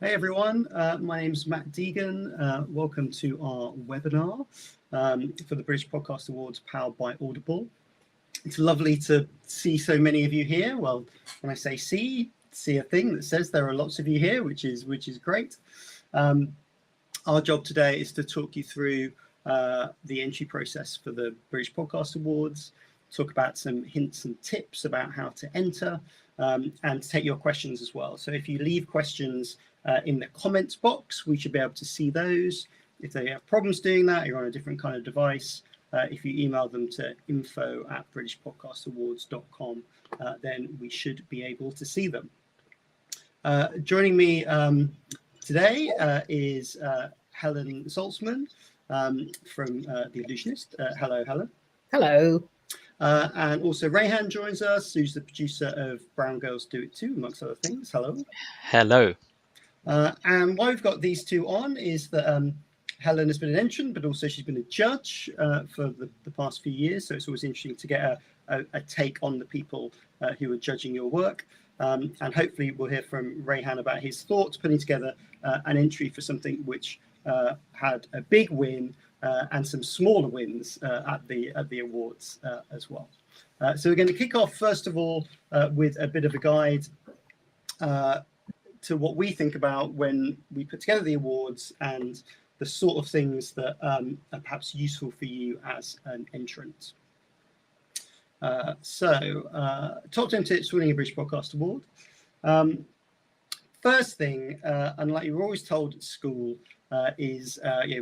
Hey everyone, my name's Matt Deegan. Welcome to our webinar for the British Podcast Awards powered by Audible. It's lovely to see so many of you here. Well, when I say see a thing that says there are lots of you here, which is great. Our job today is to talk you through the entry process for the British Podcast Awards, talk about some hints and tips about how to enter, and take your questions as well. So if you leave questions in the comments box, we should be able to see those. If they have problems doing that, you're on a different kind of device, if you email them to info@britishpodcastawards.com, then we should be able to see them. Joining me today is Helen Zaltzman from The Illusionist. Hello, Helen. Hello. And also Rayhan joins us, who's the producer of Brown Girls Do It Too, amongst other things. Hello. Hello. And why we've got these two on is that Helen has been an entrant, but also she's been a judge for the past few years. So it's always interesting to get a take on the people who are judging your work. And hopefully we'll hear from Rayhan about his thoughts, putting together an entry for something which had a big win and some smaller wins at the awards as well. So we're going to kick off, first of all, with a bit of a guide to what we think about when we put together the awards and the sort of things that are perhaps useful for you as an entrant. Top 10 tips for winning a British Podcast Award. First thing, and like you're always told at school, is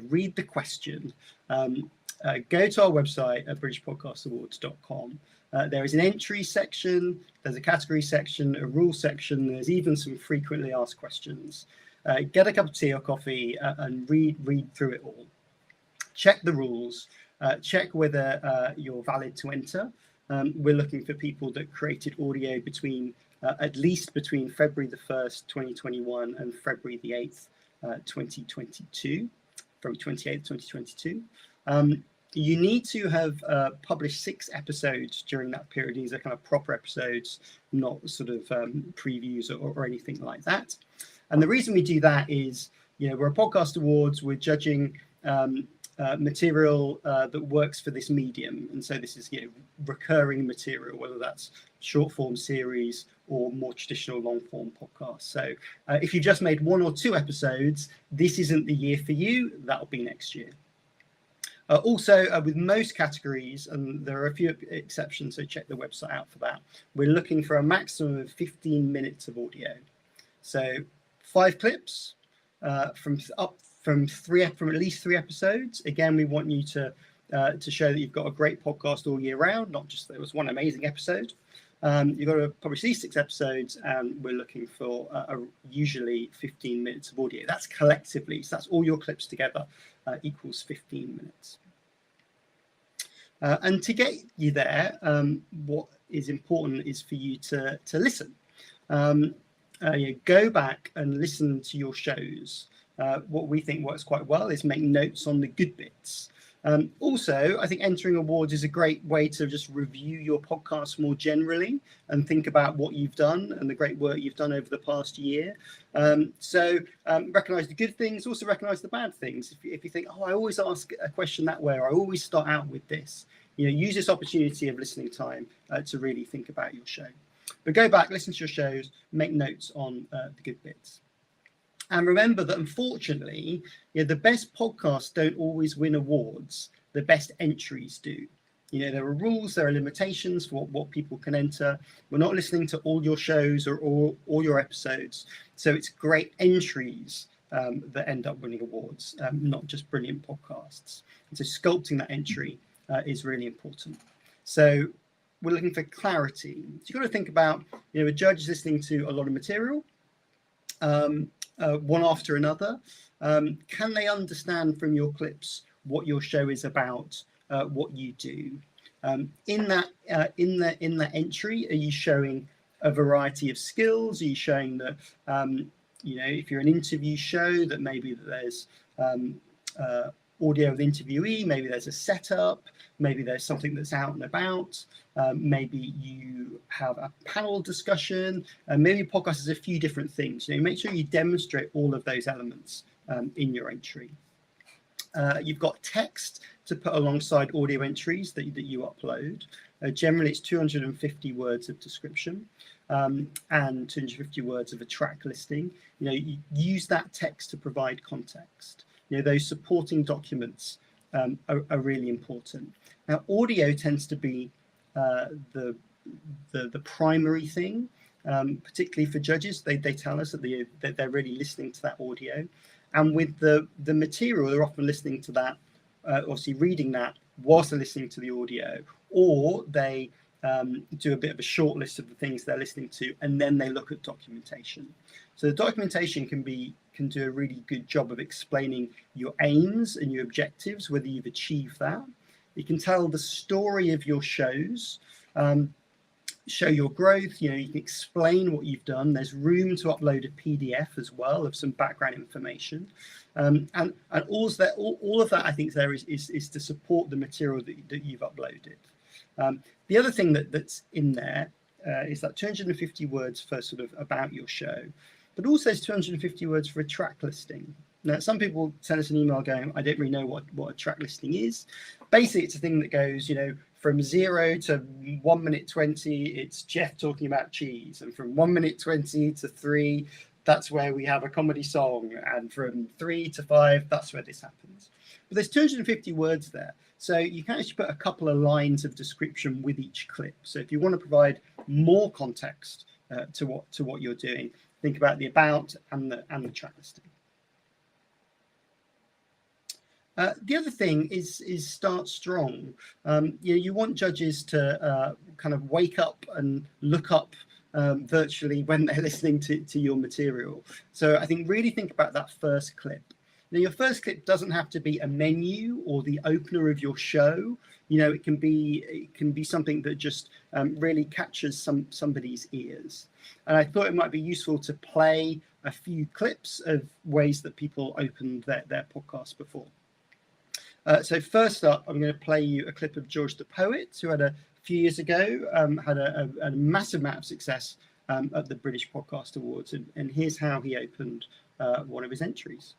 read the question. Go to our website at britishpodcastawards.com. There is an entry section, there's a category section, a rule section, there's even some frequently asked questions. Get a cup of tea or coffee and read through it all. Check the rules, check whether you're valid to enter. We're looking for people that created audio at least between February the 1st, 2021 and February the 8th, 2022, from 28th, 2022. You need to have published 6 episodes during that period. These are kind of proper episodes, not sort of previews or anything like that. And the reason we do that is, we're a podcast awards, we're judging material that works for this medium. And so this is, recurring material, whether that's short form series or more traditional long form podcasts. So if you've just made 1 or 2 episodes, this isn't the year for you, that'll be next year. Also, with most categories, and there are a few exceptions, so check the website out for that, we're looking for a maximum of 15 minutes of audio. So 5 clips from at least 3 episodes. Again, we want you to show that you've got a great podcast all year round, not just there was one amazing episode. You've got to publish these 6 episodes, and we're looking for usually 15 minutes of audio. That's collectively, so that's all your clips together equals 15 minutes. And to get you there, what is important is for you to listen. Go back and listen to your shows. What we think works quite well is make notes on the good bits. Also, I think entering awards is a great way to just review your podcast more generally and think about what you've done and the great work you've done over the past year. Recognize the good things, also recognize the bad things. If you think, I always ask a question that way, or I always start out with this, use this opportunity of listening time to really think about your show. But go back, listen to your shows, make notes on the good bits. And remember that, unfortunately, the best podcasts don't always win awards. The best entries do. There are rules, there are limitations for what people can enter. We're not listening to all your shows or all your episodes. So it's great entries that end up winning awards, not just brilliant podcasts. And so sculpting that entry is really important. So we're looking for clarity. So you've got to think about, a judge is listening to a lot of material. One after another. Can they understand from your clips what your show is about, what you do? In that entry, are you showing a variety of skills? Are you showing that if you're an interview show, that maybe there's audio of the interviewee, maybe there's a setup, maybe there's something that's out and about, maybe you have a panel discussion, maybe your podcast has a few different things. Make sure you demonstrate all of those elements in your entry. You've got text to put alongside audio entries that you upload. Generally, it's 250 words of description and 250 words of a track listing. You use that text to provide context. Those supporting documents are really important. Now, audio tends to be the primary thing, particularly for judges. They tell us that they're really listening to that audio. And with the material, they're often listening to that, obviously reading that whilst they're listening to the audio, or they do a bit of a short list of the things they're listening to, and then they look at documentation. So the documentation can do a really good job of explaining your aims and your objectives, whether you've achieved that. You can tell the story of your shows, show your growth. You can explain what you've done. There's room to upload a PDF as well of some background information, and all of that I think there is to support the material that you've uploaded. The other thing that's in there is that 250 words for sort of about your show, but also there's 250 words for a track listing. Now, some people send us an email going, I don't really know what a track listing is. Basically, it's a thing that goes, from 0 to 1 minute 20, it's Jeff talking about cheese. And from 1 minute 20 to 3, that's where we have a comedy song. And from 3 to 5, that's where this happens. But there's 250 words there. So you can actually put a couple of lines of description with each clip. So if you want to provide more context to what you're doing, think about the about and the track listing. The other thing is start strong. You want judges to kind of wake up and look up virtually when they're listening to your material. So I think really think about that first clip. Now, your first clip doesn't have to be a menu or the opener of your show. It can be something that just really catches somebody's ears. And I thought it might be useful to play a few clips of ways that people opened their podcast before. So first up, I'm going to play you a clip of George the Poet, who had a few years ago had a massive amount of success at the British Podcast Awards. And here's how he opened one of his entries.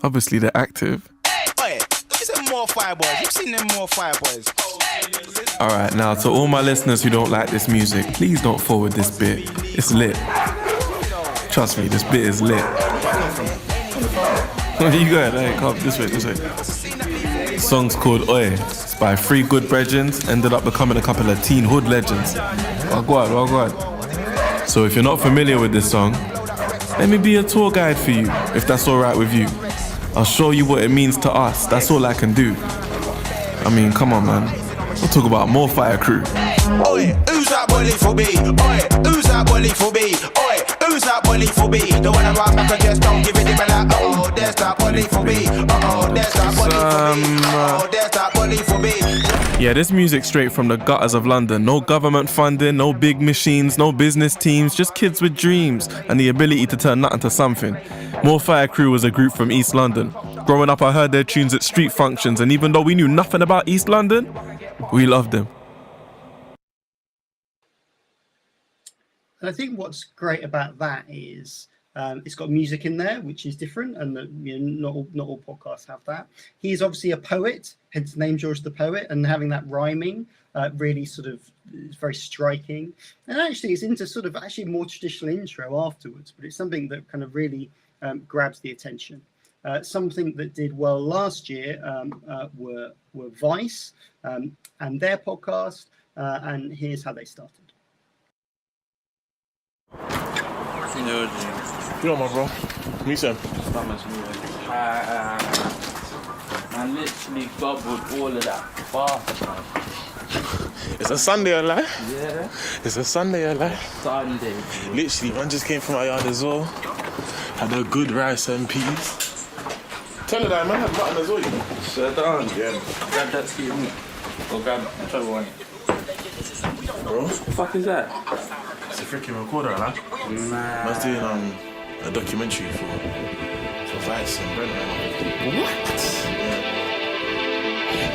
Obviously, they're active. Hey, listen more Fireboys. You've seen them more Fireboys. Alright, now to all my listeners who don't like this music, please don't forward this bit. It's lit. Trust me, this bit is lit. You go ahead, hey, come this way. The song's called Oi. It's by 3 good brethrens, ended up becoming a couple of teen hood legends. Oh God. So if you're not familiar with this song, let me be a tour guide for you, if that's alright with you. I'll show you what it means to us, that's all I can do. I mean, come on man, we'll talk about more Fire Crew. Oi, who's that bully for me? Oi, who's that bully for me? Oi, who's that bully for me? The one around back and just don't give it to me like, oh, there's that bully for me. Oh, there's that bully for me. Oh, there's that bully for me. Yeah, this music's straight from the gutters of London. No government funding, no big machines, no business teams, just kids with dreams and the ability to turn nothing to something. More Fire Crew was a group from East London. Growing up, I heard their tunes at street functions, and even though we knew nothing about East London, we loved them. And I think what's great about that is it's got music in there, which is different, and not all podcasts have that. He's obviously a poet, hence the name George the Poet, and having that rhyming really sort of is very striking. And actually, it's into sort of actually a more traditional intro afterwards, but it's something that kind of really grabs the attention. Something that did well last year were Vice and their podcast, and here's how they started. You know my bro. Me sir. I literally gobbled all of that fast, man. It's a Sunday, I lie. Yeah. It's a Sunday, I lie. Sunday. Literally, man just came from my yard as well. Had a good rice and peas. Tell her that man had mutton as well, you know. Shut down. Yeah. Grab that ski meat. Or grab the trouble one. Bro, What the fuck is that? it's a freaking recorder, I lie. Man. Man's doing a documentary for Vice and Brennan. What?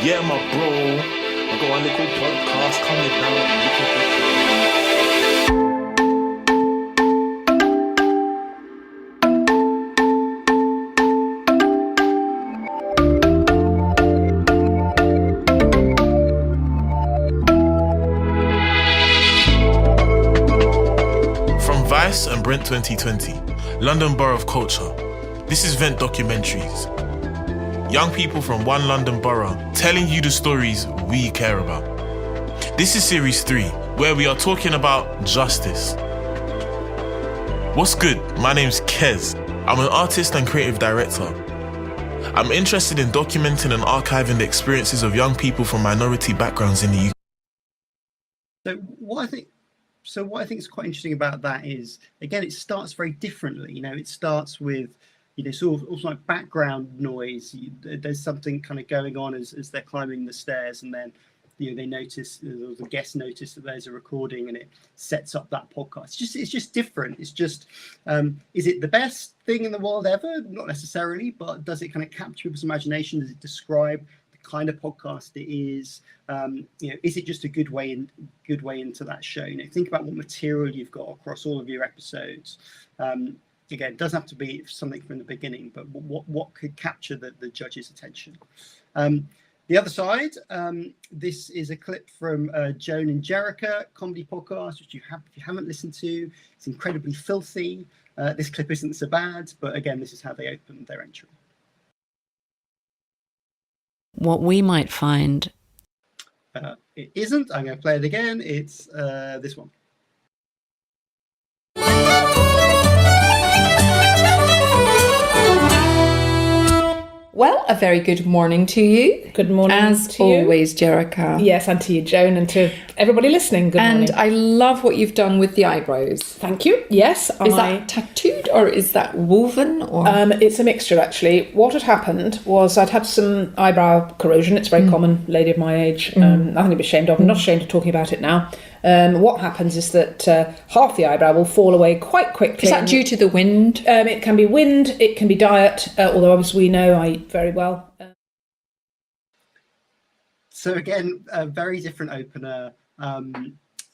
Yeah, my bro. I got one little podcast coming down. From Vice and Brent 2020, London Borough of Culture. This is Vent Documentaries. Young people from one London borough telling you the stories we care about. This is series 3, where we are talking about justice. What's good? My name's Kez. I'm an artist and creative director. I'm interested in documenting and archiving the experiences of young people from minority backgrounds in the UK. So what I think is quite interesting about that is, again, it starts very differently. It starts with sort of also like background noise. There's something kind of going on as they're climbing the stairs, and then they notice, or the guests notice that there's a recording, and it sets up that podcast. It's just different. It's just, is it the best thing in the world ever? Not necessarily, but does it kind of capture people's imagination? Does it describe the kind of podcast it is? Is it just a good way into that show? Think about what material you've got across all of your episodes. Again, it doesn't have to be something from the beginning, but what could capture the judge's attention? The other side, this is a clip from Joan and Jericha comedy podcast, which if you haven't listened to, it's incredibly filthy. This clip isn't so bad, but again, this is how they opened their entry. What we might find. It isn't. I'm going to play it again. It's this one. Well, a very good morning to you. Good morning as to you. always, Jericha. Yes, and to you, Joan, and to everybody listening. Good morning. And I love what you've done with the eyebrows. Thank you. Yes. Is that tattooed or is that woven? Or it's a mixture, actually. What had happened was I'd had some eyebrow corrosion. It's very common, lady of my age. Nothing to be ashamed of. I'm not ashamed of talking about it now. What happens is that half the eyebrow will fall away quite quickly. Is that due to the wind? It can be wind, it can be diet, although obviously we know I eat very well. So again, a very different opener,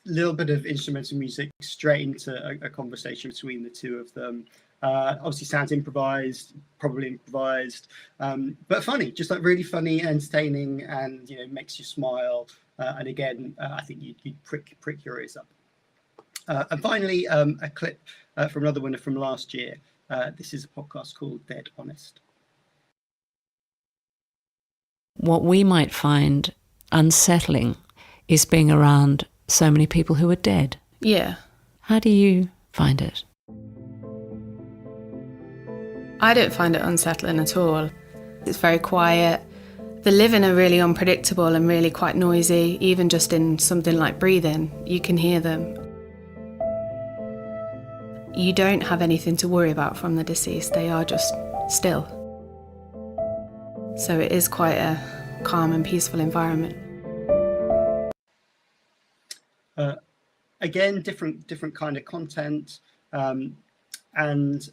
little bit of instrumental music straight into a conversation between the two of them. Obviously sounds improvised, probably improvised, but funny, just like really funny, entertaining, and makes you smile. And again, I think you'd prick your ears up. And finally, a clip from another winner from last year. This is a podcast called Dead Honest. What we might find unsettling is being around so many people who are dead. Yeah. How do you find it? I don't find it unsettling at all. It's very quiet. The living are really unpredictable and really quite noisy. Even just in something like breathing, you can hear them. You don't have anything to worry about from the deceased. They are just still. So it is quite a calm and peaceful environment. Again, different kind of content, and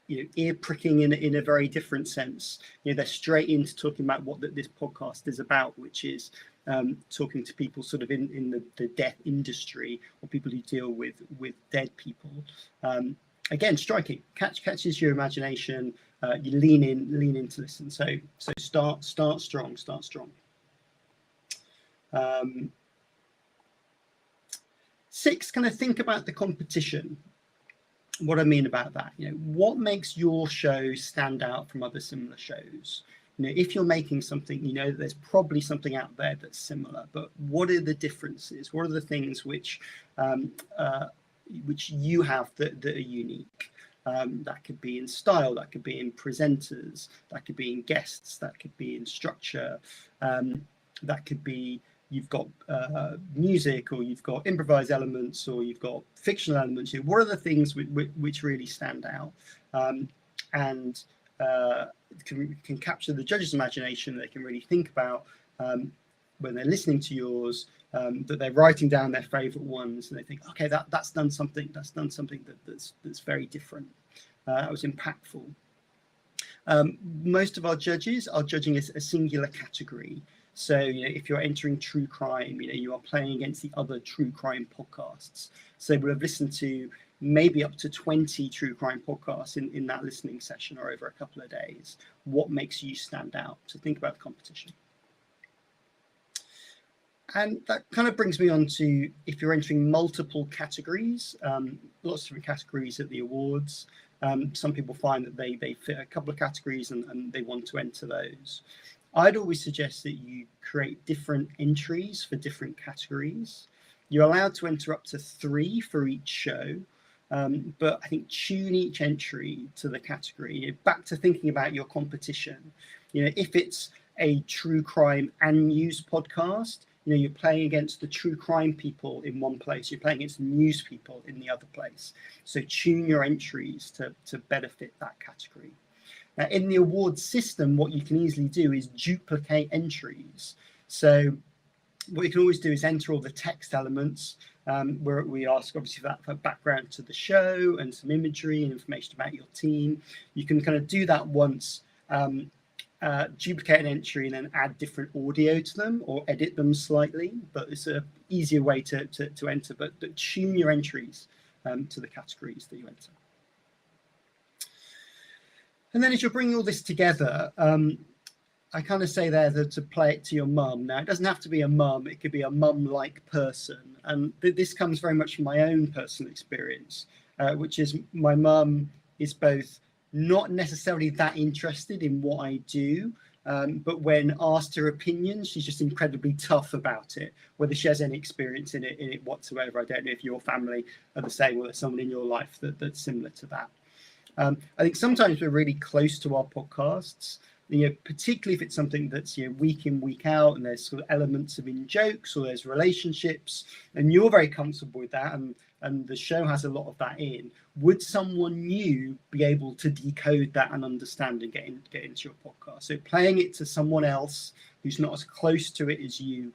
ear pricking in a very different sense. They're straight into talking about what this podcast is about, which is talking to people sort of in the death industry, or people who deal with dead people. Again, striking, catches your imagination. You lean in to listen. So start strong. 6, kind of think about the competition. What I mean about that, what makes your show stand out from other similar shows? If you're making something, that there's probably something out there that's similar, but what are the differences? What are the things which you have that are unique? That could be in style, that could be in presenters, that could be in guests, that could be in structure, that could be you've got music, or you've got improvised elements, or you've got fictional elements. What are the things which really stand out and can capture the judge's imagination? They can really think about when they're listening to yours, that they're writing down their favorite ones, and they think, okay, that's done something that's very different. That was impactful. Most of our judges are judging a singular category. So, if you're entering true crime, you are playing against the other true crime podcasts. So we'll have listened to maybe up to 20 true crime podcasts in that listening session or over a couple of days. What makes you stand out? So think about the competition. And that kind of brings me on to, if you're entering multiple categories, lots of different categories at the awards. Some people find that they fit a couple of categories and they want to enter those. I'd always suggest that you create different entries for different categories. You're allowed to enter up to 3 for each show, but I think tune each entry to the category. Back to thinking about your competition. If it's a true crime and news podcast, you're playing against the true crime people in one place. You're playing against news people in the other place. So tune your entries to better fit that category. Now, in the awards system, what you can easily do is duplicate entries. So what you can always do is enter all the text elements, where we ask obviously for background to the show and some imagery and information about your team. You can kind of do that once, duplicate an entry and then add different audio to them or edit them slightly, but it's an easier way to enter, but tune your entries to the categories that you enter. And then as you're bringing all this together, I kind of say there that to play it to your mum. Now, it doesn't have to be a mum, it could be a mum-like person. And this comes very much from my own personal experience, which is my mum is both not necessarily that interested in what I do, but when asked her opinion, she's just incredibly tough about it, whether she has any experience in it whatsoever. I don't know if your family are the same or there's someone in your life that's similar to that. I think sometimes we're really close to our podcasts, particularly if it's something that's week in, week out, and there's sort of elements of in jokes or there's relationships, and you're very comfortable with that, and the show has a lot of that in. Would someone new be able to decode that and understand and get into your podcast? So playing it to someone else who's not as close to it as you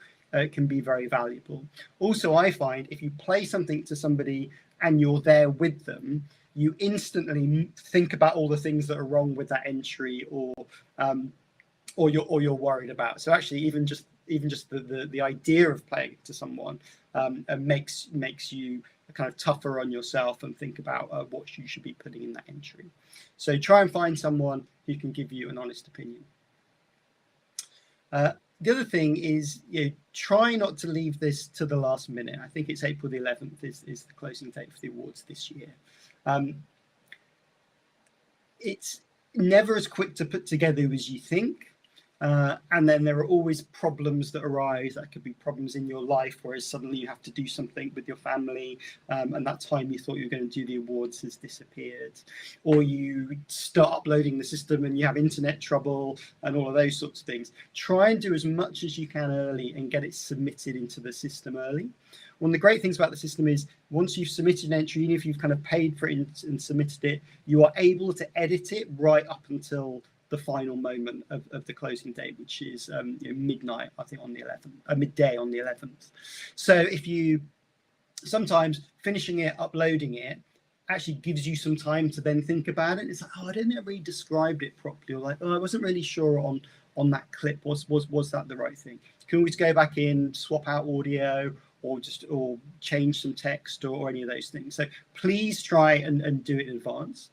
can be very valuable. Also, I find if you play something to somebody and you're there with them, you instantly think about all the things that are wrong with that entry or you're worried about. So actually, even just the idea of playing it to someone makes you kind of tougher on yourself and think about what you should be putting in that entry. So try and find someone who can give you an honest opinion. The other thing is, try not to leave this to the last minute. I think it's April the 11th is the closing date for the awards this year. It's never as quick to put together as you think. And then there are always problems that arise. That could be problems in your life, whereas suddenly you have to do something with your family, and that time you thought you were going to do the awards has disappeared. Or you start uploading the system and you have internet trouble and all of those sorts of things. Try and do as much as you can early and get it submitted into the system early. One of the great things about the system is once you've submitted an entry, even if you've kind of paid for it and submitted it, you are able to edit it right up until the final moment of the closing date, which is midnight, I think, on the 11th, midday on the 11th. So if you sometimes finishing it, uploading it, actually gives you some time to then think about it. It's like, oh, I don't think I really described it properly, or like, oh, I wasn't really sure on that clip. Was that the right thing? You can always go back in, swap out audio, or change some text or any of those things. So please try and do it in advance.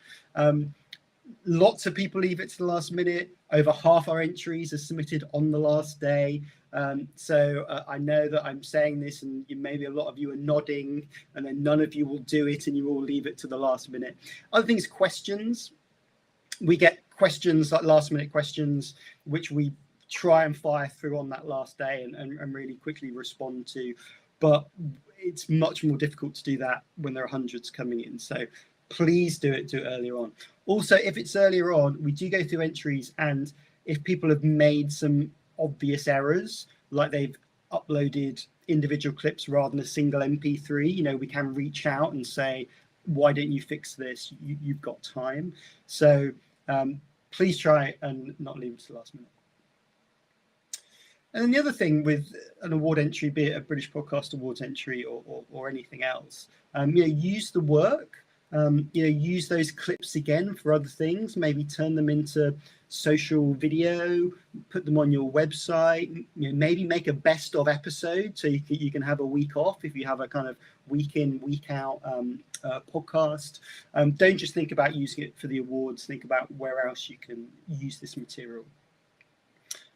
Lots of people leave it to the last minute. Over half our entries are submitted on the last day. So I know that I'm saying this and maybe a lot of you are nodding, and then none of you will do it and you all leave it to the last minute. Other things, questions. We get questions, like last minute questions, which we try and fire through on that last day and really quickly respond to. But it's much more difficult to do that when there are hundreds coming in. So please do it earlier on. Also, if it's earlier on, we do go through entries, and if people have made some obvious errors, like they've uploaded individual clips rather than a single MP3, we can reach out and say, why don't you fix this? You've got time. So please try and not leave it to the last minute. And then the other thing with an award entry, be it a British Podcast Awards entry or anything else, use the work. Use those clips again for other things. Maybe turn them into social video, put them on your website. Maybe make a best of episode so you can have a week off if you have a kind of week in, week out podcast. Don't just think about using it for the awards. Think about where else you can use this material.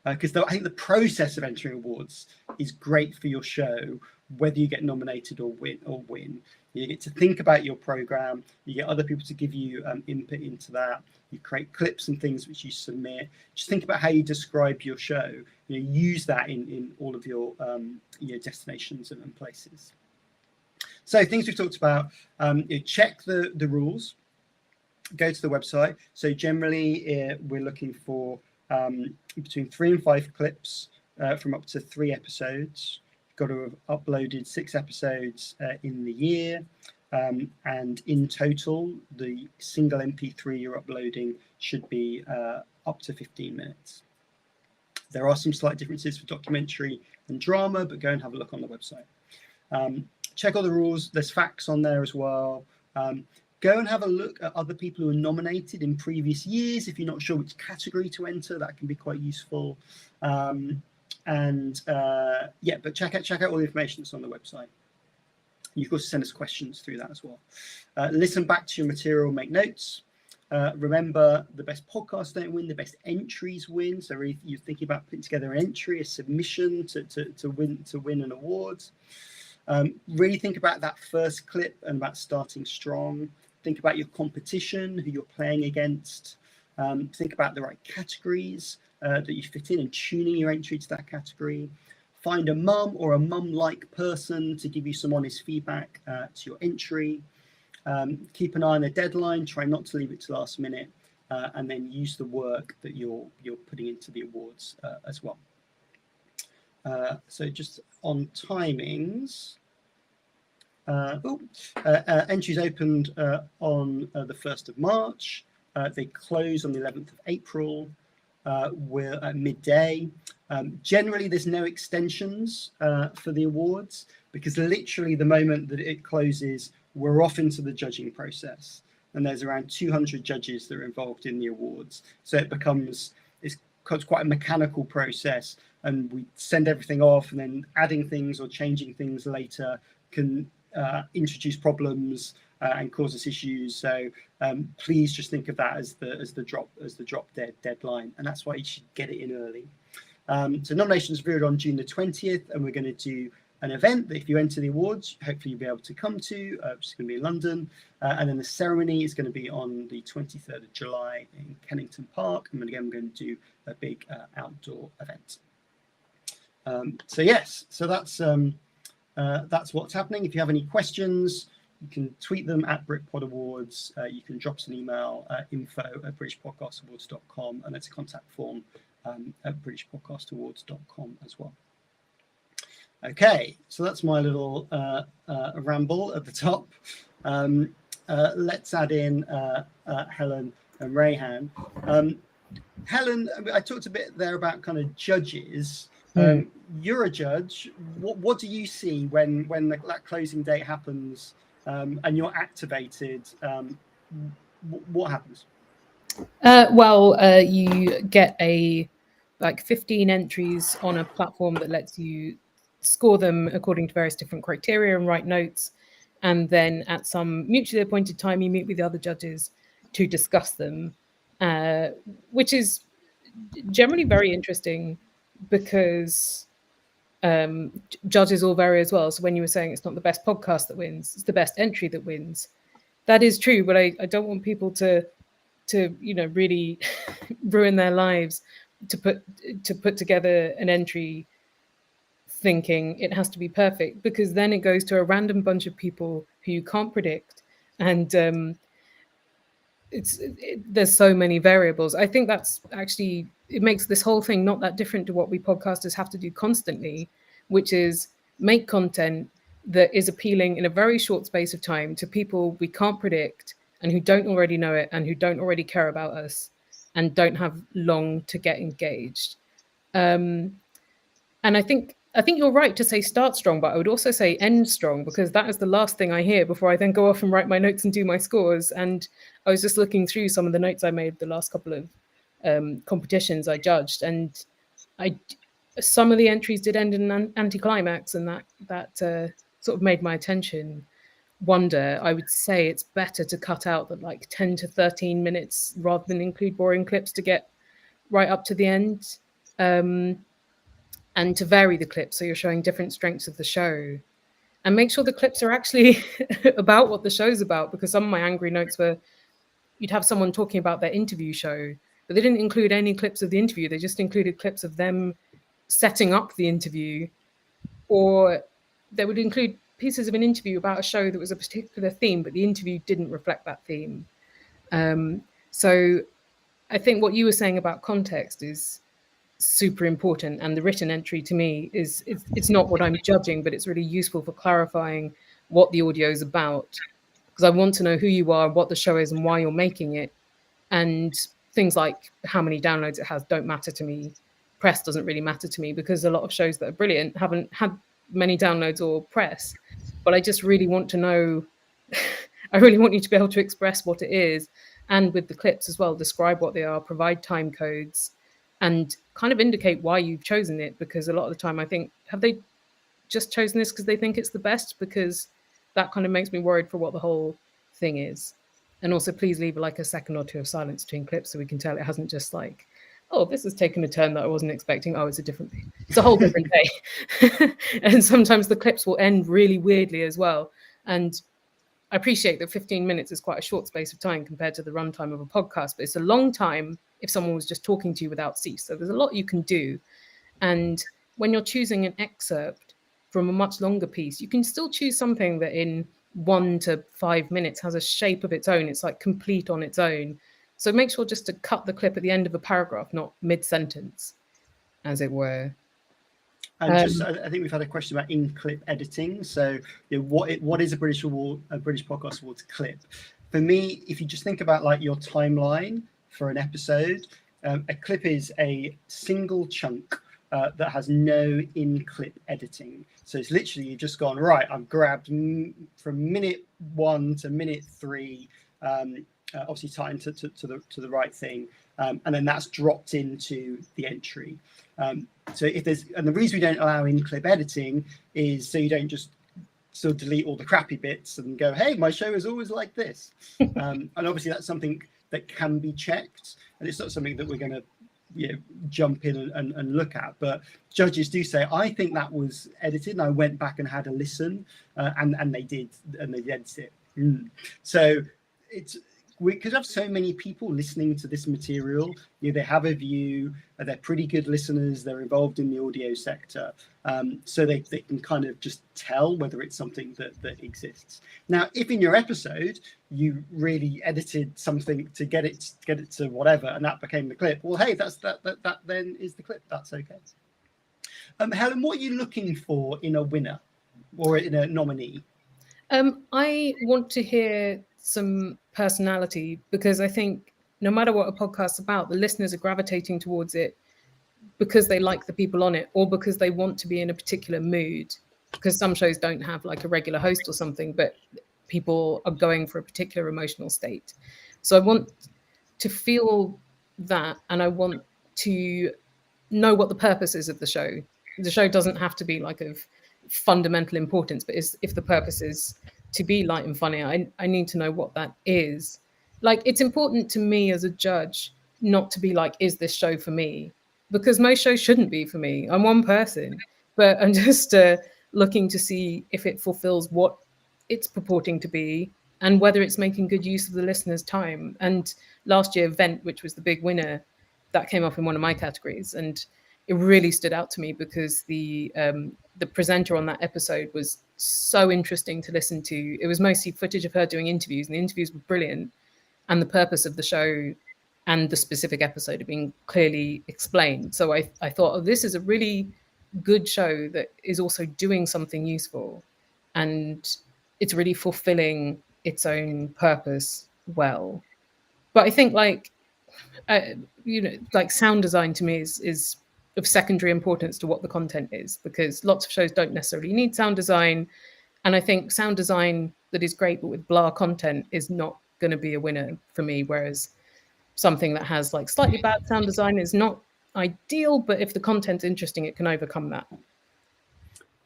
Because I think the process of entering awards is great for your show, whether you get nominated or win. You get to think about your program. You get other people to give you input into that. You create clips and things which you submit. Just think about how you describe your show. Use that in all of your destinations and places. So things we've talked about. Check the rules. Go to the website. So generally, we're looking for between 3 and 5 clips from up to 3 episodes. You've got to have uploaded 6 episodes in the year, and in total the single MP3 you're uploading should be up to 15 minutes. There are some slight differences for documentary and drama, but go and have a look on the website. Check all the rules. There's facts on there as well. Go and have a look at other people who are nominated in previous years. If you're not sure which category to enter, that can be quite useful. But check out all the information that's on the website. You can also send us questions through that as well. Listen back to your material, make notes. Remember, the best podcasts don't win, the best entries win. So if you're thinking about putting together an entry, a submission to win an award, really think about that first clip and about starting strong. Think about your competition, who you're playing against. Think about the right categories that you fit in and tuning your entry to that category. Find a mum or a mum-like person to give you some honest feedback to your entry. Keep an eye on the deadline. Try not to leave it to the last minute, and then use the work that you're putting into the awards as well. So just on timings. Entries opened on the 1st of March. They close on the 11th of April. We're at midday. Generally, there's no extensions for the awards, because literally the moment that it closes, we're off into the judging process. And there's around 200 judges that are involved in the awards. So it's quite a mechanical process, and we send everything off, and then adding things or changing things later can introduce problems and cause us issues. So please just think of that as the drop dead deadline, and that's why you should get it in early. So nominations reviewed on June the 20th, and we're going to do an event that if you enter the awards, hopefully you'll be able to come to, which is going to be in London. And then the ceremony is going to be on the 23rd of July in Kennington Park. And again, we're going to do a big outdoor event. So that's what's happening. If you have any questions, you can tweet them at BritPod Awards. You can drop us an email, info@BritishPodcastAwards.com, and there's a contact form at BritishPodcastAwards.com as well. Okay, so that's my little ramble at the top. Let's add in Helen and Rayhan. Helen, I talked a bit there about kind of judges. You're a judge. What do you see when that closing date happens and you're activated? What happens? You get 15 entries on a platform that lets you score them according to various different criteria and write notes. And then at some mutually appointed time, you meet with the other judges to discuss them, which is generally very interesting because judges all vary as well. So when you were saying it's not the best podcast that wins, it's the best entry that wins. That is true, but I don't want people to really ruin their lives to put together an entry thinking it has to be perfect, because then it goes to a random bunch of people who you can't predict, and there's so many variables. I think that's actually, it makes this whole thing not that different to what we podcasters have to do constantly, which is make content that is appealing in a very short space of time to people we can't predict and who don't already know it and who don't already care about us and don't have long to get engaged. And I think I think you're right to say start strong, but I would also say end strong, because that is the last thing I hear before I then go off and write my notes and do my scores. And I was just looking through some of the notes I made the last couple of competitions I judged, and some of the entries did end in an anticlimax, and that sort of made my attention wonder. I would say it's better to cut out the like 10 to 13 minutes rather than include boring clips to get right up to the end. And to vary the clips so you're showing different strengths of the show, and make sure the clips are actually about what the show's about, because some of my angry notes were you'd have someone talking about their interview show, but they didn't include any clips of the interview. They just included clips of them setting up the interview, or they would include pieces of an interview about a show that was a particular theme, but the interview didn't reflect that theme. So I think what you were saying about context is super important, and the written entry to me is it's not what I'm judging, but it's really useful for clarifying what the audio is about, because I want to know who you are, what the show is, and why you're making it. And things like how many downloads it has don't matter to me. Press doesn't really matter to me, because a lot of shows that are brilliant haven't had many downloads or press. But I just really want to know I really want you to be able to express what it is, and with the clips as well, describe what they are, provide time codes, and kind of indicate why you've chosen it. Because a lot of the time I think, have they just chosen this because they think it's the best? Because that kind of makes me worried for what the whole thing is. And also please leave like a second or two of silence between clips so we can tell it hasn't just like, oh, this has taken a turn that I wasn't expecting. Oh, it's a whole different day. And sometimes the clips will end really weirdly as well. And I appreciate that 15 minutes is quite a short space of time compared to the runtime of a podcast, but it's a long time if someone was just talking to you without cease. So there's a lot you can do. And when you're choosing an excerpt from a much longer piece, you can still choose something that in 1 to 5 minutes has a shape of its own. It's like complete on its own. So make sure just to cut the clip at the end of a paragraph, not mid-sentence, as it were. And I think we've had a question about in-clip editing. So, what is a British Podcast Awards clip? For me, if you just think about like your timeline for an episode, a clip is a single chunk that has no in-clip editing. So it's literally you've just gone, right, I've grabbed from minute 1 to minute 3, obviously timed to the right thing, and then that's dropped into the entry. So if there's, and the reason we don't allow in-clip editing is so you don't just sort of delete all the crappy bits and go, hey, my show is always like this. And obviously that's something that can be checked, and it's not something that we're going to jump in and look at. But judges do say, I think that was edited, and I went back and had a listen, and they did, and they edited it. So it's, we could have so many people listening to this material. They have a view, they're pretty good listeners, they're involved in the audio sector, so they can kind of just tell whether it's something that exists. Now, if in your episode you really edited something to get it to whatever, and that became the clip, well, hey, that then is the clip. That's okay. Helen, what are you looking for in a winner or in a nominee? I want to hear some personality, because I think no matter what a podcast's about, the listeners are gravitating towards it because they like the people on it, or because they want to be in a particular mood, because some shows don't have like a regular host or something, but people are going for a particular emotional state. So I want to feel that, and I want to know what the purpose is of the show. The show doesn't have to be like of fundamental importance, but if the purpose is to be light and funny, I need to know what that is. Like, it's important to me as a judge not to be like, is this show for me? Because most shows shouldn't be for me. I'm one person, but I'm just looking to see if it fulfills what it's purporting to be and whether it's making good use of the listener's time. And last year, Vent, which was the big winner, that came up in one of my categories. And it really stood out to me because the presenter on that episode was so interesting to listen to. It was mostly footage of her doing interviews, and the interviews were brilliant. And the purpose of the show and the specific episode had been clearly explained. So I thought, oh, this is a really good show that is also doing something useful, and it's really fulfilling its own purpose well. But I think like sound design to me is of secondary importance to what the content is, because lots of shows don't necessarily need sound design. And I think sound design that is great, but with blah content is not going to be a winner for me. Whereas something that has like slightly bad sound design is not ideal, but if the content's interesting, it can overcome that.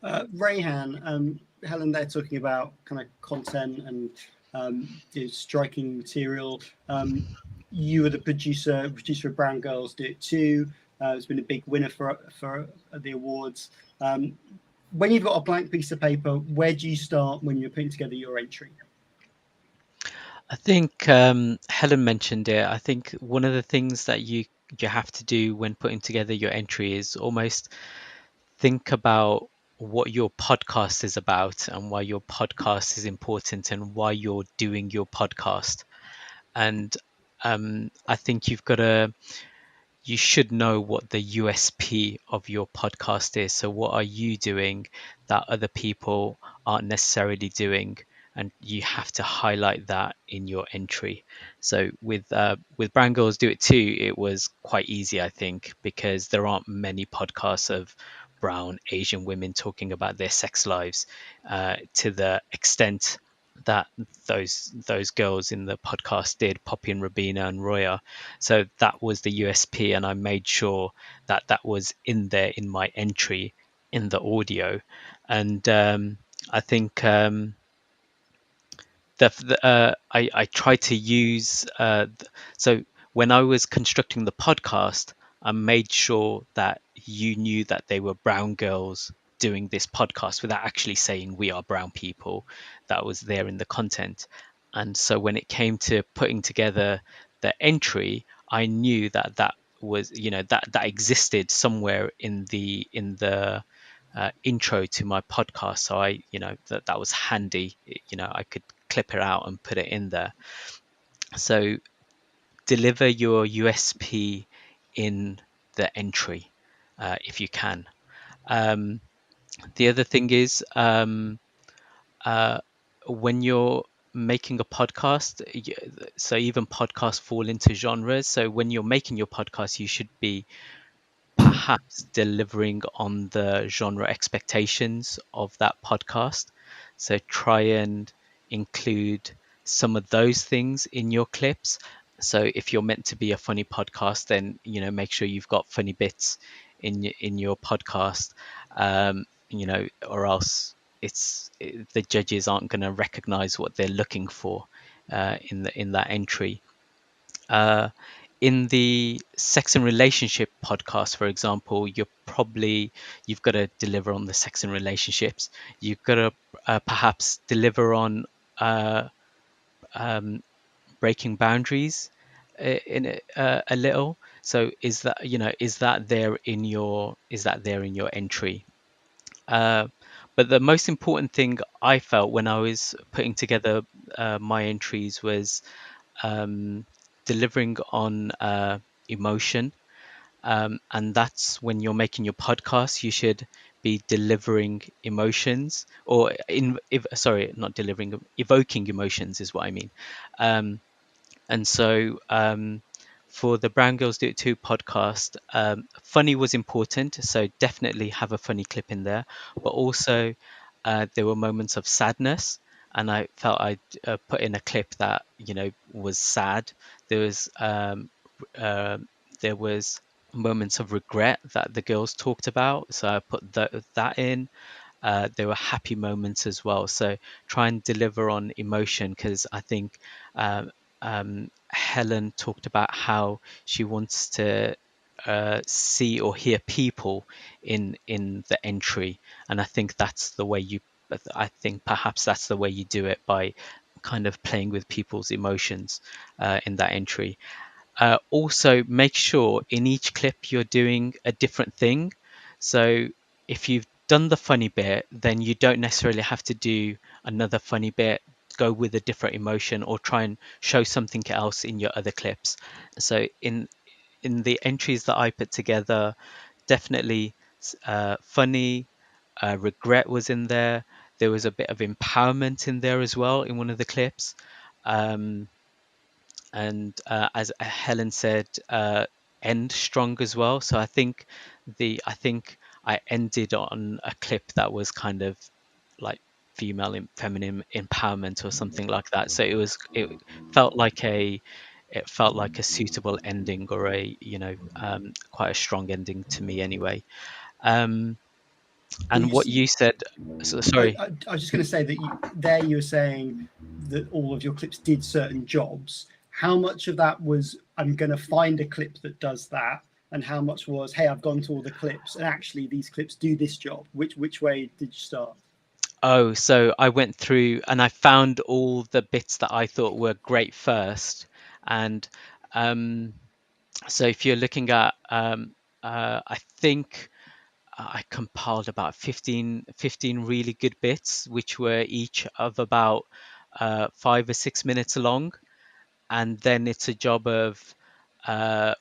Rayhan, Helen, they're talking about kind of content and striking material. You were the producer of Brown Girls Do It Too. It's been a big winner for the awards. When you've got a blank piece of paper, where do you start when you're putting together your entry? I think Helen mentioned it. I think one of the things that you have to do when putting together your entry is almost think about what your podcast is about and why your podcast is important and why you're doing your podcast. And I think you should know what the USP of your podcast is. So what are you doing that other people aren't necessarily doing? And you have to highlight that in your entry. So with Brown Girls Do It Too, it was quite easy, I think, because there aren't many podcasts of brown Asian women talking about their sex lives to the extent that those girls in the podcast did, Poppy and Rabina and Roya. So that was the USP, and I made sure that that was in there in my entry in the audio. And I think I try to use so when I was constructing the podcast, I made sure that you knew that they were brown girls doing this podcast without actually saying we are brown people. That was there in the content. And so when it came to putting together the entry, I knew that that was, that existed somewhere in the intro to my podcast. So that was handy. I could clip it out and put it in there. So deliver your USP in the entry if you can. The other thing is when you're making a podcast, so even podcasts fall into genres. So when you're making your podcast, you should be perhaps delivering on the genre expectations of that podcast. So try and include some of those things in your clips. So if you're meant to be a funny podcast, then make sure you've got funny bits in your podcast, or else the judges aren't going to recognize what they're looking for in that entry. In the sex and relationship podcast, for example, you've got to deliver on the sex and relationships. You've got to perhaps deliver on breaking boundaries in a little. So is that there in your entry? But the most important thing I felt when I was putting together my entries was delivering on emotion. And that's when you're making your podcast, you should be delivering emotions, or not delivering, evoking emotions is what I mean. And so for the Brown Girls Do It Too podcast, funny was important. So definitely have a funny clip in there. But also there were moments of sadness. And I felt I'd put in a clip that, was sad. There was moments of regret that the girls talked about. So I put that in. There were happy moments as well. So try and deliver on emotion, because I think Helen talked about how she wants to see or hear people in the entry, and I think perhaps that's the way you do it, by kind of playing with people's emotions in that entry. Also, make sure in each clip you're doing a different thing. So if you've done the funny bit, then you don't necessarily have to do another funny bit. Go with a different emotion, or try and show something else in your other clips. So in the entries that I put together, definitely funny, regret was in there. There was a bit of empowerment in there as well in one of the clips. And as Helen said, end strong as well. So I think I ended on a clip that was kind of like feminine empowerment or something like that. So it felt like a suitable ending, or quite a strong ending to me anyway. Um, Well, and what you said, sorry. I was just going to say that you were saying that all of your clips did certain jobs. How much of that was I'm going to find a clip that does that, and how much was, hey, I've gone to all the clips and actually these clips do this job? Which way did you start? Oh, so I went through and I found all the bits that I thought were great first. And so if you're looking at, I think I compiled about 15 really good bits, which were each of about 5 or 6 minutes long. And then it's a job of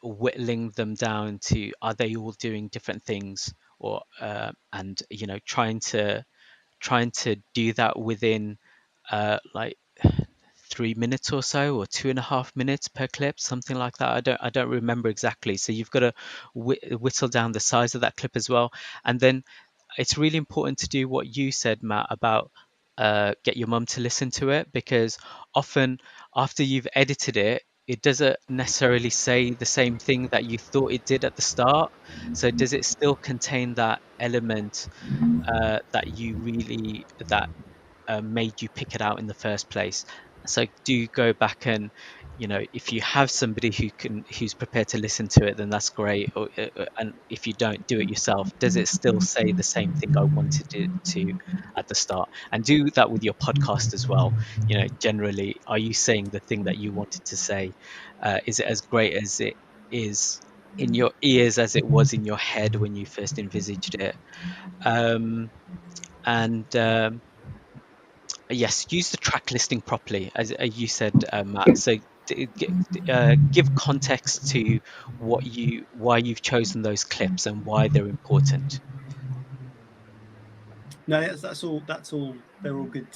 whittling them down to, are they all doing different things, or and trying to do that within like 3 minutes or so, or 2.5 minutes per clip, something like that. I don't remember exactly. So you've got to whittle down the size of that clip as well. And then it's really important to do what you said, Matt, about get your mum to listen to it, because often after you've edited it, it doesn't necessarily say the same thing that you thought it did at the start. So does it still contain that element that made you pick it out in the first place? So do go back and, if you have somebody who's prepared to listen to it, then that's great. And if you don't, do it yourself. Does it still say the same thing I wanted it to at the start? And do that with your podcast as well. Generally, are you saying the thing that you wanted to say? Is it as great as it is in your ears as it was in your head when you first envisaged it? And Yes, use the track listing properly, as you said, Matt. So give context to why you've chosen those clips and why they're important. No, that's all. That's all. They're all good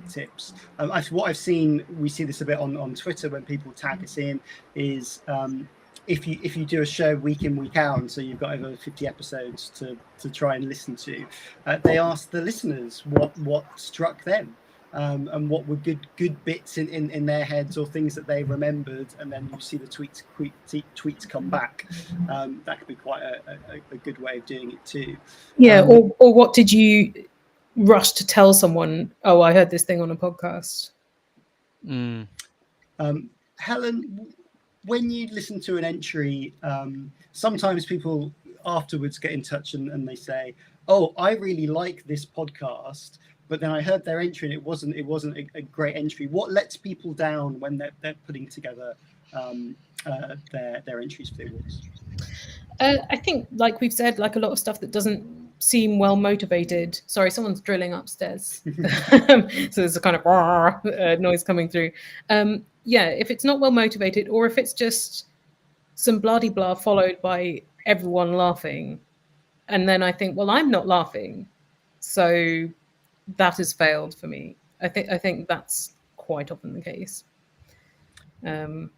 tips. What I've seen, we see this a bit on Twitter when people tag us in, is if you do a show week in week out, and so you've got over 50 episodes to try and listen to, they ask the listeners what struck them. And what were good bits in their heads, or things that they remembered, and then you see the tweets come back. That could be quite a good way of doing it too. Yeah, or what did you rush to tell someone? Oh, I heard this thing on a podcast. Helen, when you listen to an entry, sometimes people afterwards get in touch and they say, "Oh, I really like this podcast, but then I heard their entry and it wasn't a great entry." What lets people down when they're putting together their entries for the awards? I think, like we've said, like a lot of stuff that doesn't seem well motivated. Sorry, someone's drilling upstairs. So there's a kind of noise coming through. Yeah, if it's not well motivated, or if it's just some bloody blah followed by everyone laughing, and then I think, well, I'm not laughing, so that has failed for me. I think that's quite often the case. And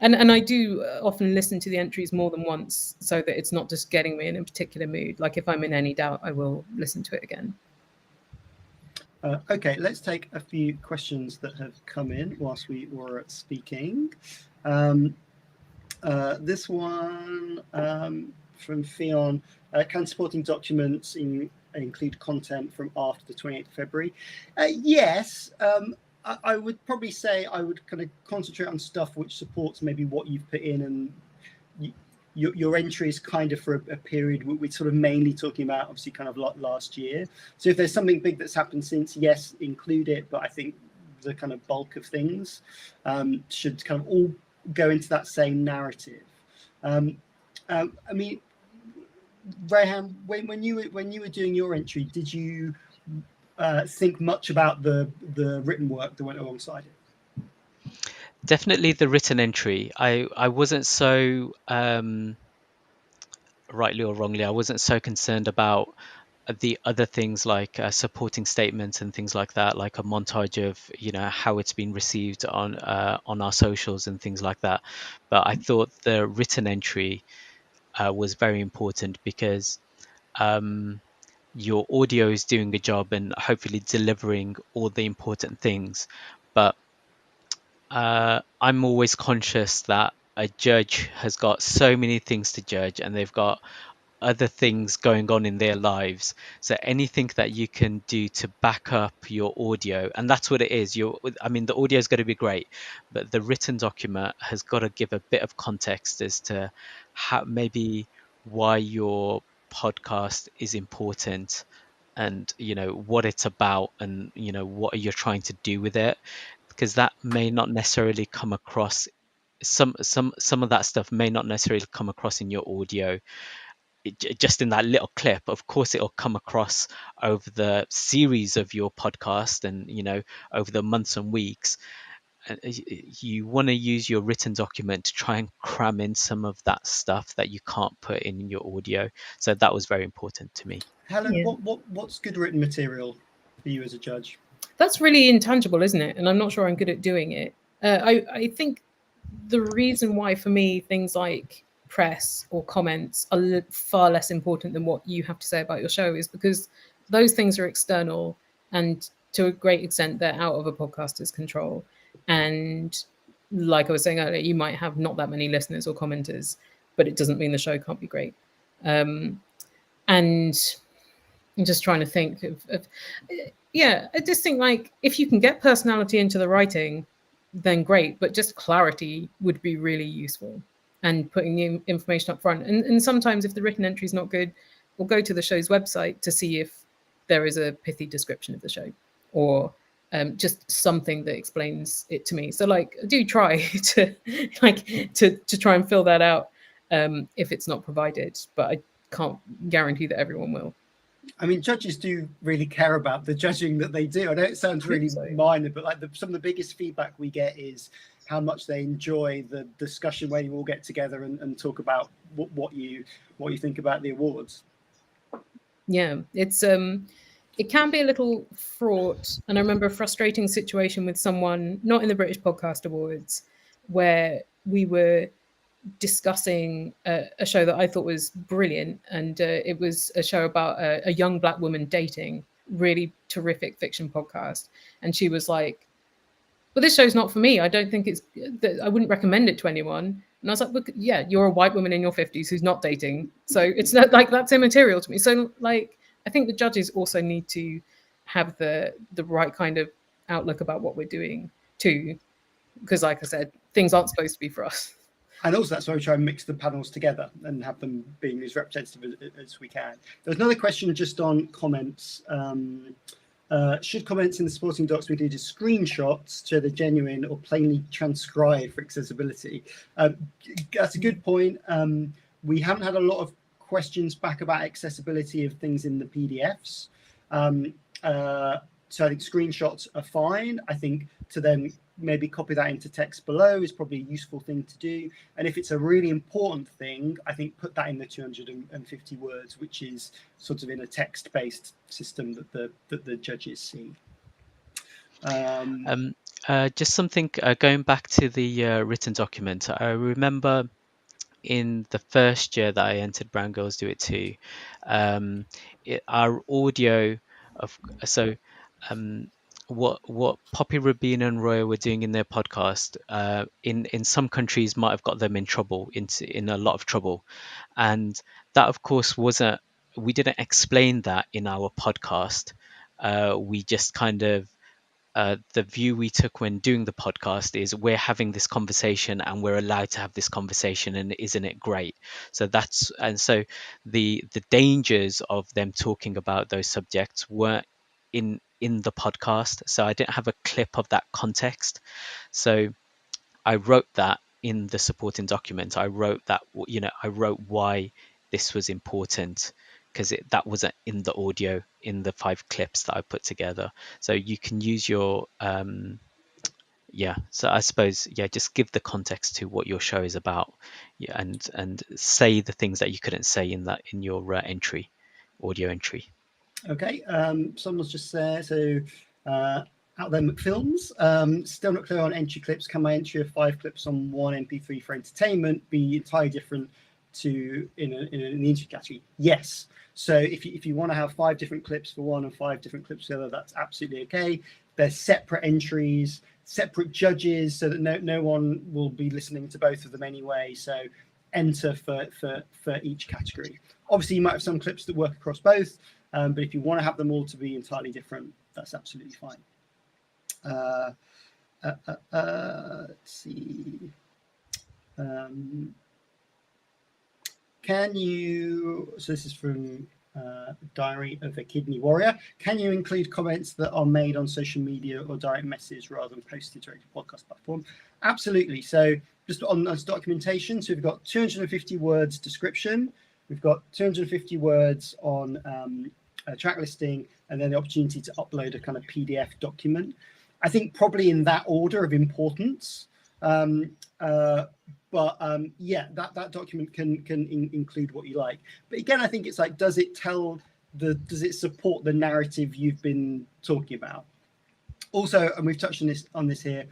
I do often listen to the entries more than once, so that it's not just getting me in a particular mood. Like if I'm in any doubt, I will listen to it again. Okay, let's take a few questions that have come in whilst we were speaking. This one from Fion: can supporting documents include content from after the 28th of February? Yes. I would probably say I would kind of concentrate on stuff which supports maybe what you've put in, and your entry is kind of for a period we're sort of mainly talking about, obviously, kind of last year. So if there's something big that's happened since, yes, include it. But I think the kind of bulk of things should kind of all go into that same narrative. I mean, Rayhan, when you were doing your entry, did you think much about the written work that went alongside it? Definitely the written entry. I wasn't so rightly or wrongly, I wasn't so concerned about the other things like supporting statements and things like that, like a montage of how it's been received on our socials and things like that. But I thought the written entry was very important because your audio is doing a job and hopefully delivering all the important things. But I'm always conscious that a judge has got so many things to judge and they've got other things going on in their lives. So anything that you can do to back up your audio, and that's what it is. I mean, the audio is going to be great, but the written document has got to give a bit of context as to how maybe why your podcast is important and what it's about and what you're trying to do with it, because that may not necessarily come across. Some of that stuff may not necessarily come across in your audio just in that little clip. Of course it'll come across over the series of your podcast and over the months and weeks. You want to use your written document to try and cram in some of that stuff that you can't put in your audio. So that was very important to me. Helen, Yeah. what's good written material for you as a judge? That's really intangible, isn't it? And I'm not sure I'm good at doing it. I think the reason why for me things like press or comments are far less important than what you have to say about your show is because those things are external and to a great extent they're out of a podcaster's control. And like I was saying earlier, you might have not that many listeners or commenters, but it doesn't mean the show can't be great. And I'm just trying to think of yeah, I just think like if you can get personality into the writing, then great, but just clarity would be really useful and putting the information up front. And sometimes if the written entry is not good, we'll go to the show's website to see if there is a pithy description of the show or just something that explains it to me. So like do try to to try and fill that out if it's not provided, but I can't guarantee that everyone will. I mean, judges do really care about the judging that they do. I know it sounds really minor, but like some of the biggest feedback we get is how much they enjoy the discussion when you all get together and talk about what you think about the awards. Yeah, it's it can be a little fraught. And I remember a frustrating situation with someone, not in the British Podcast Awards, where we were discussing a show that I thought was brilliant. And it was a show about a young Black woman dating, really terrific fiction podcast. And she was like, well, this show's not for me. I don't think I wouldn't recommend it to anyone. And I was like, look, yeah, you're a white woman in your 50s who's not dating. So it's not like that's immaterial to me. So like, I think the judges also need to have the right kind of outlook about what we're doing too. Because like I said, things aren't supposed to be for us. And also that's why we try and mix the panels together and have them being as representative as we can. There's another question just on comments. Should comments in the supporting docs be needed as screenshots to the genuine or plainly transcribed for accessibility? That's a good point. We haven't had a lot of questions back about accessibility of things in the PDFs. So I think screenshots are fine. I think to then maybe copy that into text below is probably a useful thing to do. And if it's a really important thing, I think put that in the 250 words, which is sort of in a text-based system that the judges see. Just something going back to the written document. I remember in the first year that I entered Brown Girls Do It Too, our audio of what Poppy, Rabina, and Roya were doing in their podcast, in some countries might have got them in trouble, in a lot of trouble, and that of course wasn't. We didn't explain that in our podcast. We just kind of. The view we took when doing the podcast is we're having this conversation and we're allowed to have this conversation, and isn't it great? So the dangers of them talking about those subjects weren't in the podcast. So I didn't have a clip of that context. So I wrote that in the supporting document. I wrote that, I wrote why this was important, because that wasn't in the audio in the 5 clips that I put together. So you can use your so I suppose just give the context to what your show is about, and say the things that you couldn't say in your audio entry. Okay, someone's just there. So out there, McFilms. Still not clear on entry clips. Can my entry of 5 clips on one MP3 for entertainment be entirely different to in the entry category? Yes. So if you want to have 5 different clips for one and 5 different clips for the other, that's absolutely okay. They're separate entries, separate judges, so that no one will be listening to both of them anyway. So enter for each category. Obviously, you might have some clips that work across both, but if you want to have them all to be entirely different, that's absolutely fine. Let's see. Can you, so this is from Diary of a Kidney Warrior, can you include comments that are made on social media or direct message rather than posted directly to podcast platform? Absolutely. So just on this documentation, so we've got 250 words description, we've got 250 words on track listing, and then the opportunity to upload a kind of PDF document. I think probably in that order of importance. Yeah, that document can include what you like. But again, I think it's like, does it support the narrative you've been talking about? Also, and we've touched on this here,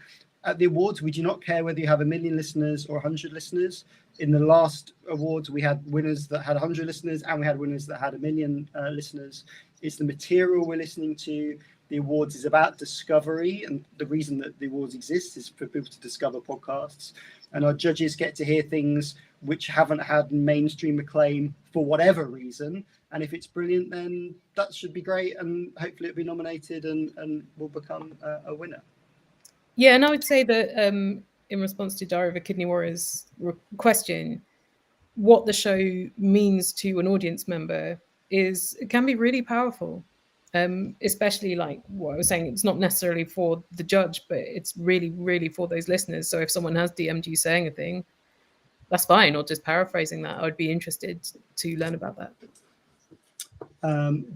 at the awards, we do not care whether you have 1 million listeners or 100 listeners. In the last awards, we had winners that had 100 listeners and we had winners that had 1 million listeners. It's the material we're listening to. The awards is about discovery, and the reason that the awards exist is for people to discover podcasts. And our judges get to hear things which haven't had mainstream acclaim for whatever reason. And if it's brilliant, then that should be great, and hopefully it'll be nominated and will become a winner. Yeah, and I would say that in response to Diary of a Kidney Warrior's question, what the show means to an audience member can be really powerful. Especially like what I was saying, it's not necessarily for the judge, but it's really, really for those listeners. So if someone has DM'd you saying a thing, that's fine, or just paraphrasing that. I would be interested to learn about that.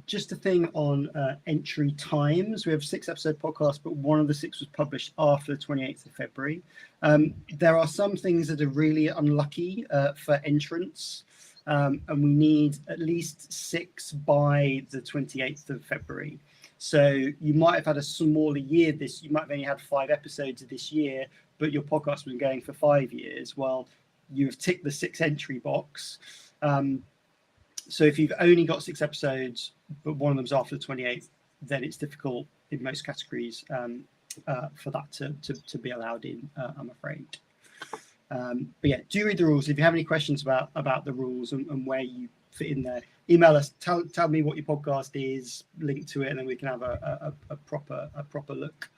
Just a thing on entry times. We have a 6-episode podcast, but one of the 6 was published after the 28th of February. There are some things that are really unlucky for entrants. And we need at least 6 by the 28th of February. So you might have had a smaller year you might have only had 5 episodes this year, but your podcast has been going for 5 years. Well, you've ticked the 6 entry box. So if you've only got 6 episodes, but one of them's after the 28th, then it's difficult in most categories for that to be allowed in, I'm afraid. But yeah, do read the rules. If you have any questions about the rules and where you fit in there, email us. Tell me what your podcast is, link to it, and then we can have a proper look.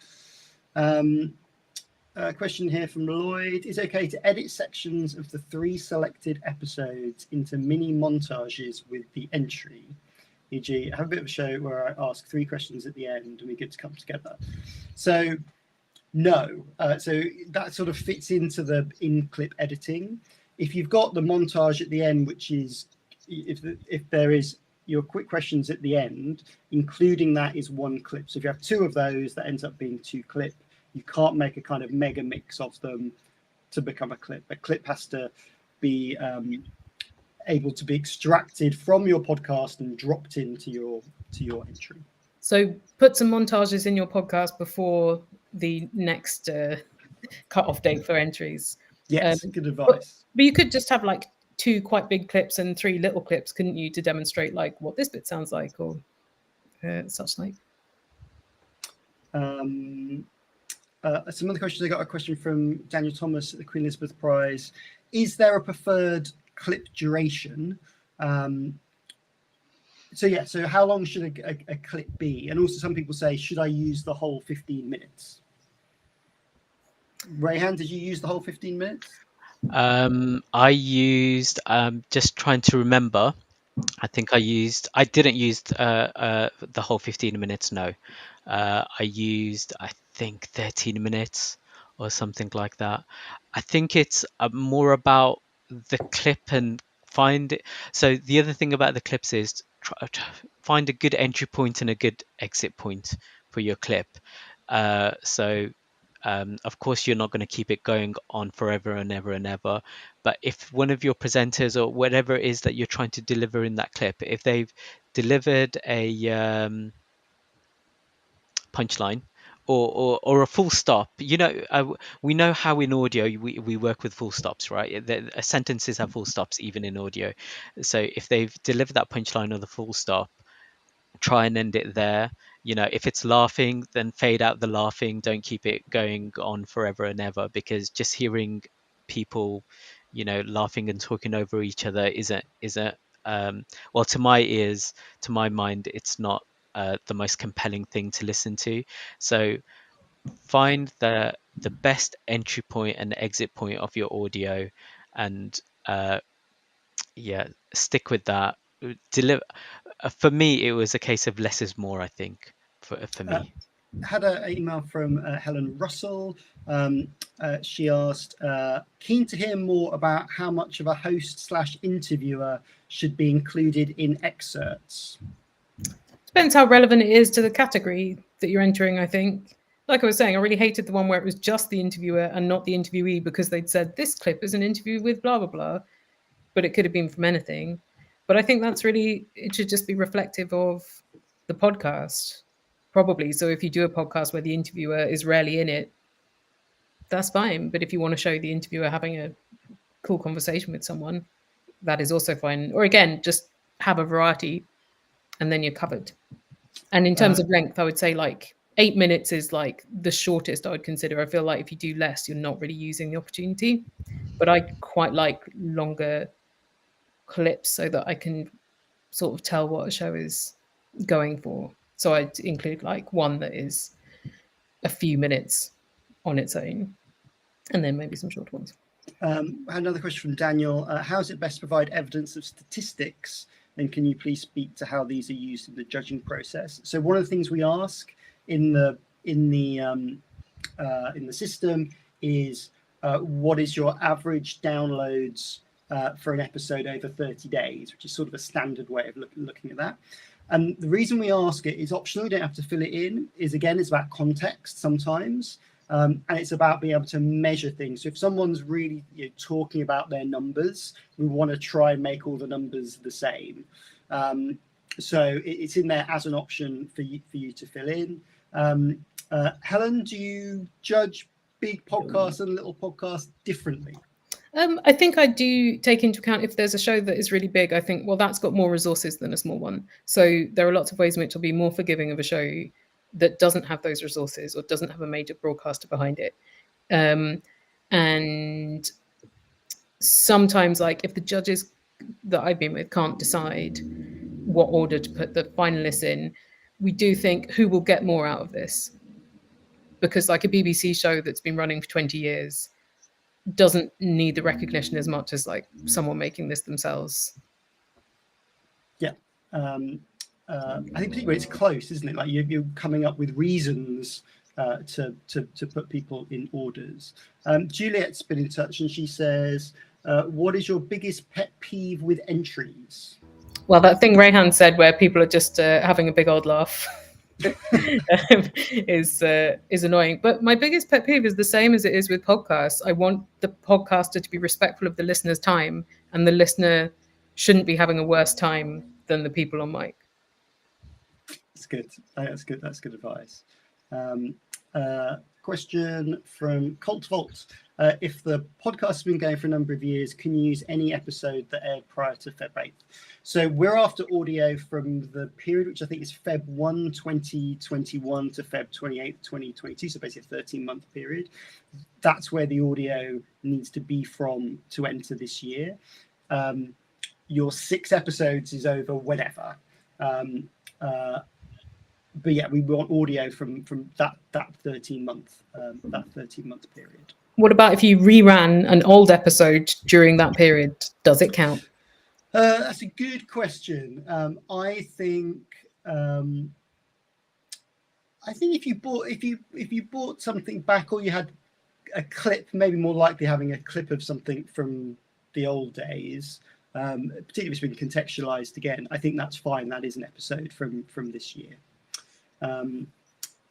A question here from Lloyd: is it okay to edit sections of the 3 selected episodes into mini montages with the entry? E.g., I have a bit of a show where I ask 3 questions at the end and we get to come together. So no, so that sort of fits into the in-clip editing. If you've got the montage at the end, which is if there is your quick questions at the end, including that is 1 clip. So if you have 2 of those, that ends up being 2 clip. You can't make a kind of mega mix of them to become a clip. A clip has to be able to be extracted from your podcast and dropped into your entry. So put some montages in your podcast before the next cut-off date for entries. Yes, good advice. But you could just have like 2 quite big clips and 3 little clips, couldn't you, to demonstrate like what this bit sounds like or such like. Some other questions. I got a question from Daniel Thomas at the Queen Elizabeth Prize. Is there a preferred clip duration? So how long should a clip be? And also some people say, should I use the whole 15 minutes? Rayhan, did you use the whole 15 minutes? I used, just trying to remember, I didn't use the whole 15 minutes, no. I used, I think, 13 minutes or something like that. I think it's more about the clip and find it. So the other thing about the clips is find a good entry point and a good exit point for your clip. So Of course, you're not going to keep it going on forever and ever and ever. But if one of your presenters or whatever it is that you're trying to deliver in that clip, if they've delivered a punchline or a full stop, we know how in audio we work with full stops, right? Sentences have full stops even in audio. So if they've delivered that punchline or the full stop, try and end it there. If it's laughing, then fade out the laughing. Don't keep it going on forever and ever, because just hearing people laughing and talking over each other isn't well, to my ears, to my mind, it's not the most compelling thing to listen to. So find the best entry point and exit point of your audio, and stick with that. Deliver. For me, it was a case of less is more, I think, for me. Had an email from Helen Russell. She asked, keen to hear more about how much of a host/interviewer should be included in excerpts. Depends how relevant it is to the category that you're entering, I think. Like I was saying, I really hated the one where it was just the interviewer and not the interviewee, because they'd said this clip is an interview with blah, blah, blah, but it could have been from anything. But I think it should just be reflective of the podcast, probably. So if you do a podcast where the interviewer is rarely in it, that's fine. But if you want to show the interviewer having a cool conversation with someone, that is also fine. Or again, just have a variety and then you're covered. And in terms of length, I would say like 8 minutes is like the shortest I would consider. I feel like if you do less, you're not really using the opportunity. But I quite like longer clips so that I can sort of tell what a show is going for. So I'd include like one that is a few minutes on its own, and then maybe some short ones. I had another question from Daniel. How is it best to provide evidence of statistics? And can you please speak to how these are used in the judging process? So one of the things we ask in the system is what is your average downloads for an episode over 30 days, which is sort of a standard way of looking at that. And the reason we ask it is optional. You don't have to fill it in. Is again, it's about context sometimes. And it's about being able to measure things. So if someone's really talking about their numbers, we want to try and make all the numbers the same. So it's in there as an option for you to fill in. Helen, do you judge big podcasts and little podcasts differently? I think I do take into account if there's a show that is really big, I think, well, that's got more resources than a small one. So there are lots of ways in which I'll be more forgiving of a show that doesn't have those resources or doesn't have a major broadcaster behind it. And sometimes, like, if the judges that I've been with can't decide what order to put the finalists in, we do think who will get more out of this. Because like a BBC show that's been running for 20 years doesn't need the recognition as much as like someone making this themselves. Yeah. I think particularly it's close, isn't it? Like you're coming up with reasons to put people in orders. Juliet's been in touch and she says, what is your biggest pet peeve with entries? Well, that thing Rayhan said where people are just having a big old laugh is annoying. But my biggest pet peeve is the same as it is with podcasts. I want the podcaster to be respectful of the listener's time, and the listener shouldn't be having a worse time than the people on mic. That's good. That's good. That's good advice. Question from Cult Vault. If the podcast has been going for a number of years, can you use any episode that aired prior to Feb 8th? So we're after audio from the period, which I think is Feb 1, 2021 to Feb 28th, 2022. So basically a 13-month period. That's where the audio needs to be from to enter this year. Your 6 episodes is over whenever. But yeah, we want audio from that 13-month period. What about if you reran an old episode during that period? Does it count? That's a good question. I think if you bought something back, or you had a clip, maybe more likely having a clip of something from the old days, particularly if it's been contextualized again, I think that's fine. That is an episode from this year. So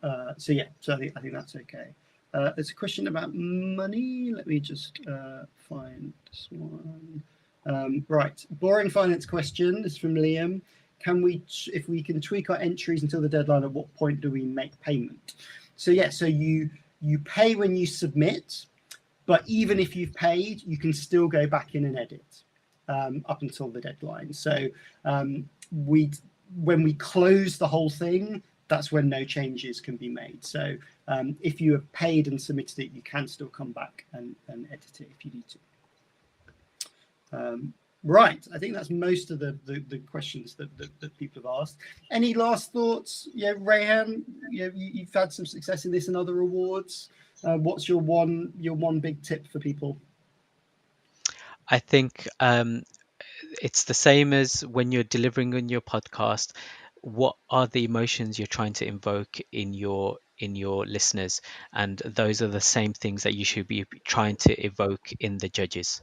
I think that's okay. There's a question about money. Let me just find this one. Right, boring finance question. This is from Liam. If we can tweak our entries until the deadline, at what point do we make payment? So yeah, so you pay when you submit, but even if you've paid, you can still go back in and edit up until the deadline. So when we close the whole thing, that's when no changes can be made. So if you have paid and submitted it, you can still come back and edit it if you need to. Right, I think that's most of the questions that people have asked. Any last thoughts? Yeah, Rayhan, you've had some success in this and other awards. What's your one big tip for people? I think it's the same as when you're delivering on your podcast. What are the emotions you're trying to invoke in your listeners? And those are the same things that you should be trying to evoke in the judges.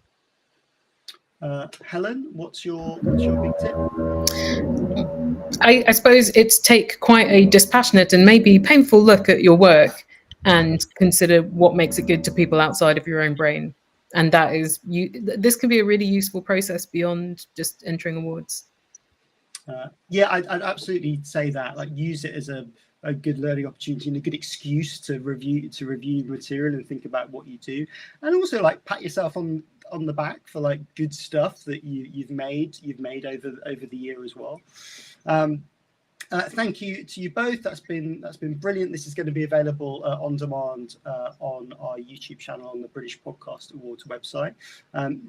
Helen, what's your big tip? I suppose it's take quite a dispassionate and maybe painful look at your work and consider what makes it good to people outside of your own brain. And that is this can be a really useful process beyond just entering awards. Yeah, I'd absolutely say that. Like, use it as a good learning opportunity and a good excuse to review material and think about what you do, and also like pat yourself on the back for like good stuff that you've made over the year as well. Thank you to you both. That's been brilliant. This is going to be available on demand on our YouTube channel on the British Podcast Awards website.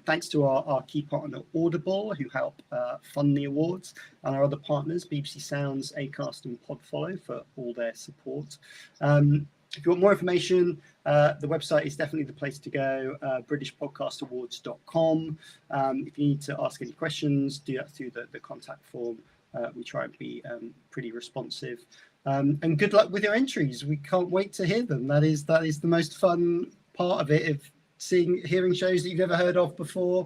Thanks to our key partner Audible, who help fund the awards, and our other partners BBC Sounds, Acast, and Podfollow for all their support. If you want more information, the website is definitely the place to go, BritishPodcastAwards.com. If you need to ask any questions, do that through the contact form. We try and be pretty responsive. And good luck with your entries. We can't wait to hear them. That is the most fun part of it, of hearing shows that you've never heard of before.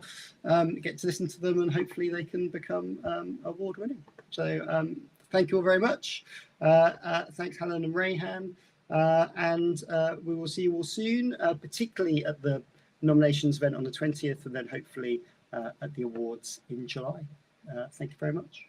Get to listen to them, and hopefully they can become award-winning. So thank you all very much. Thanks, Helen and Rayhan. And we will see you all soon, particularly at the nominations event on the 20th, and then hopefully at the awards in July. Thank you very much.